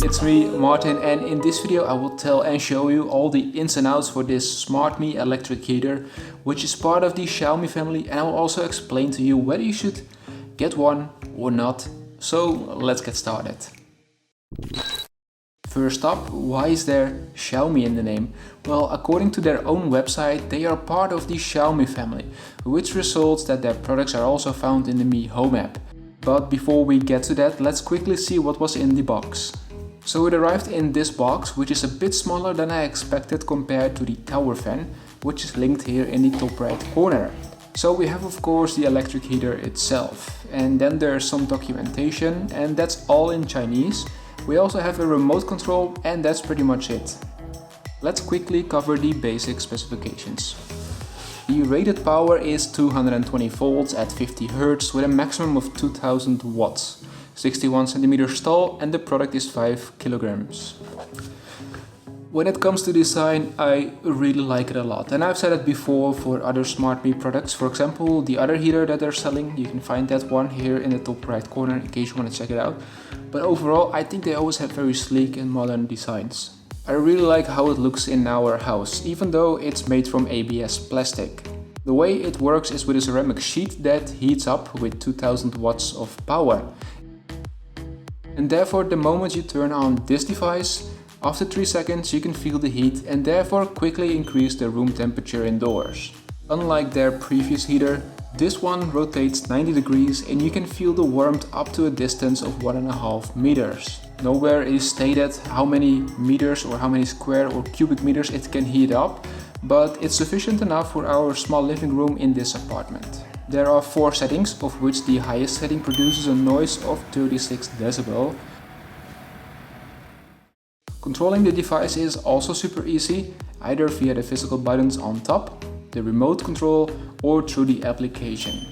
it's me, Martin, and in this video I will tell and show you all the ins and outs for this SmartMi electric heater, which is part of the Xiaomi family, and I will also explain to you whether you should get one or not. So let's get started. First up, why is there Xiaomi in the name? Well, according to their own website, they are part of the Xiaomi family, which results that their products are also found in the Mi Home app. But before we get to that, let's quickly see what was in the box. So it arrived in this box, which is a bit smaller than I expected compared to the tower fan, which is linked here in the top right corner. So we have of course the electric heater itself, and then there's some documentation, and that's all in Chinese. We also have a remote control, and that's pretty much it. Let's quickly cover the basic specifications. The rated power is 220 volts at 50 Hz with a maximum of 2000 watts, 61 centimeters tall, and the product is 5 kilograms. When it comes to design, I really like it a lot, and I've said it before for other SmartMi products. For example, the other heater that they're selling, you can find that one here in the top right corner in case you want to check it out. But overall, I think they always have very sleek and modern designs. I really like how it looks in our house, even though it's made from ABS plastic. The way it works is with a ceramic sheet that heats up with 2000 watts of power. And therefore, the moment you turn on this device, after 3 seconds you can feel the heat and therefore quickly increase the room temperature indoors. Unlike their previous heater, this one rotates 90 degrees and you can feel the warmth up to a distance of 1.5 meters. Nowhere is stated how many meters or how many square or cubic meters it can heat up, but it's sufficient enough for our small living room in this apartment. There are 4 settings, of which the highest setting produces a noise of 36 decibel. Controlling the device is also super easy, either via the physical buttons on top, the remote control, or through the application.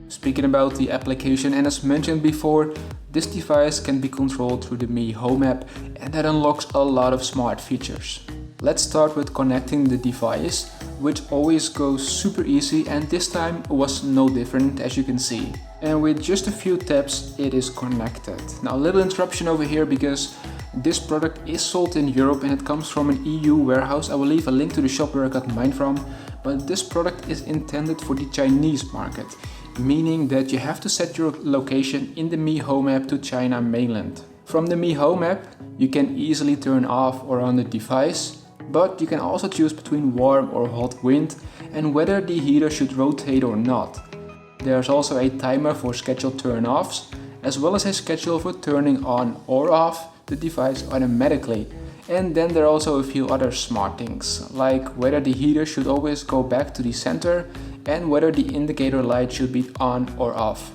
Speaking about the application, and as mentioned before, this device can be controlled through the Mi Home app, and that unlocks a lot of smart features. Let's start with connecting the device, which always goes super easy, and this time was no different, as you can see. And with just a few taps it is connected. Now, a little interruption over here because this product is sold in Europe and it comes from an EU warehouse. I will leave a link to the shop where I got mine from, but this product is intended for the Chinese market, meaning that you have to set your location in the Mi Home app to China mainland. From the Mi Home app you can easily turn off or on the device, but you can also choose between warm or hot wind and whether the heater should rotate or not. There's also a timer for scheduled turn-offs, as well as a schedule for turning on or off the device automatically. And then there are also a few other smart things, like whether the heater should always go back to the center and whether the indicator light should be on or off.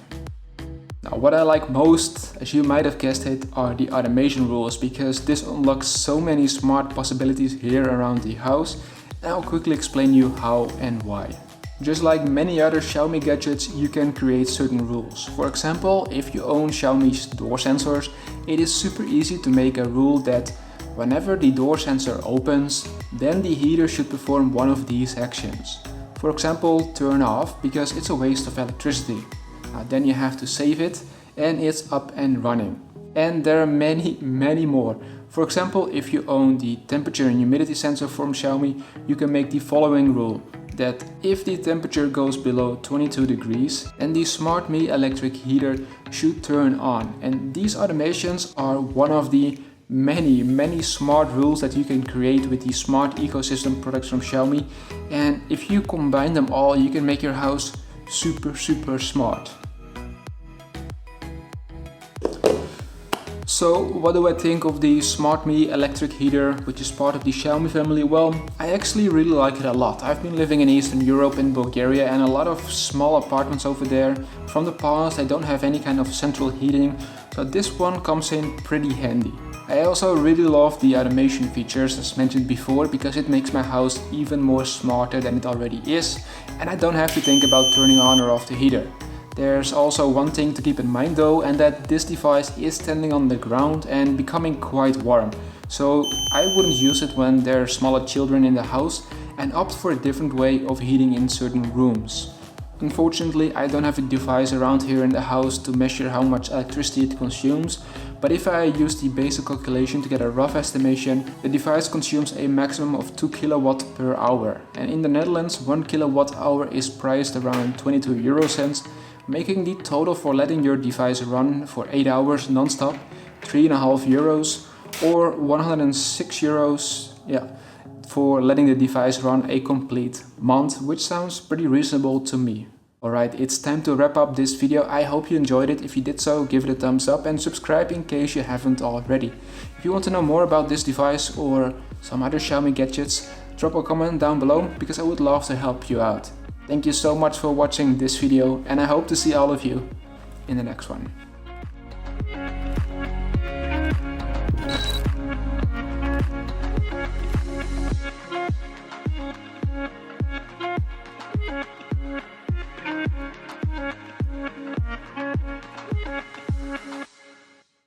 Now, what I like most, as you might have guessed it, are the automation rules, because this unlocks so many smart possibilities here around the house, and I'll quickly explain you how and why. Just like many other Xiaomi gadgets, you can create certain rules. For example, if you own Xiaomi's door sensors, it is super easy to make a rule that whenever the door sensor opens, then the heater should perform one of these actions. For example, turn off, because it's a waste of electricity. Then you have to save it and it's up and running. And there are many more. For example, if you own the temperature and humidity sensor from Xiaomi, you can make the following rule: that if the temperature goes below 22 degrees, then the SmartMi electric heater should turn on. And these automations are one of the many smart rules that you can create with the smart ecosystem products from Xiaomi. And if you combine them all, you can make your house super smart. So what do I think of the SmartMi electric heater, which is part of the Xiaomi family? Well, I actually really like it a lot. I've been living in Eastern Europe and Bulgaria, and a lot of small apartments over there. From the past, I don't have any kind of central heating, so this one comes in pretty handy. I also really love the automation features, as mentioned before, because it makes my house even more smarter than it already is, and I don't have to think about turning on or off the heater. There's also one thing to keep in mind though, and that this device is standing on the ground and becoming quite warm. So I wouldn't use it when there are smaller children in the house, and opt for a different way of heating in certain rooms. Unfortunately, I don't have a device around here in the house to measure how much electricity it consumes, but if I use the basic calculation to get a rough estimation, the device consumes a maximum of 2 kilowatt per hour. And in the Netherlands, 1 kilowatt hour is priced around 22 euro cents, making the total for letting your device run for 8 hours non-stop 3.5 euros or 106 euros, for letting the device run a complete month, which sounds pretty reasonable to me. Alright, it's time to wrap up this video. I hope you enjoyed it. If you did so, give it a thumbs up and subscribe in case you haven't already. If you want to know more about this device or some other Xiaomi gadgets, drop a comment down below because I would love to help you out. Thank you so much for watching this video and I hope to see all of you in the next one.